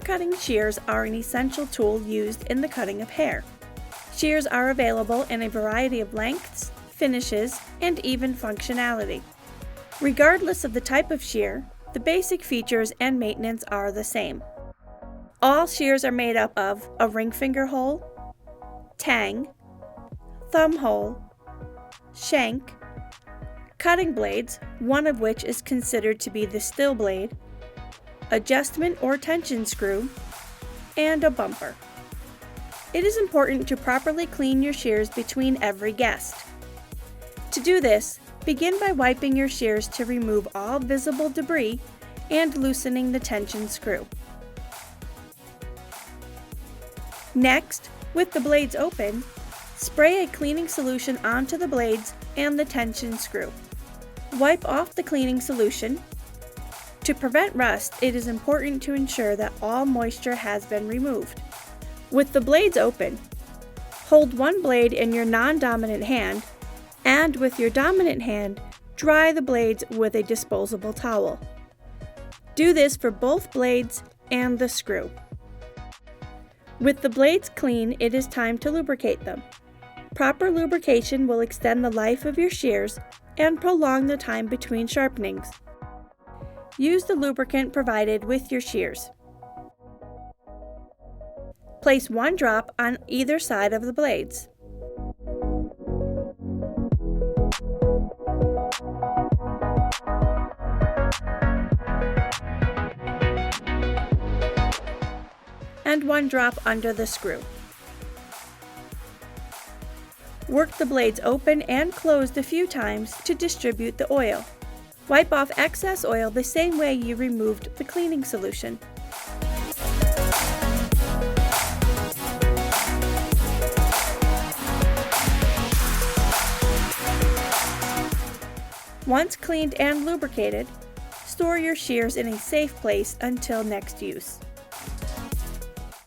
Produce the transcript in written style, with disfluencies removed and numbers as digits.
cutting shears are an essential tool used in the cutting of hair. Shears are available in a variety of lengths, finishes, and even functionality. Regardless of the type of shear, the basic features and maintenance are the same. All shears are made up of a ring finger hole, tang, thumb hole, shank, cutting blades, one of which is considered to be the still blade, adjustment or tension screw, and a bumper. It is important to properly clean your shears between every guest. To do this, begin by wiping your shears to remove all visible debris and loosening the tension screw. Next, with the blades open, spray a cleaning solution onto the blades and the tension screw. Wipe off the cleaning solution. To prevent rust, it is important to ensure that all moisture has been removed. With the blades open, hold one blade in your non-dominant hand, and with your dominant hand, dry the blades with a disposable towel. Do this for both blades and the screw. With the blades clean, it is time to lubricate them. Proper lubrication will extend the life of your shears and prolong the time between sharpenings. Use the lubricant provided with your shears. Place one drop on either side of the blades. And one drop under the screw. Work the blades open and closed a few times to distribute the oil. Wipe off excess oil the same way you removed the cleaning solution. Once cleaned and lubricated, store your shears in a safe place until next use.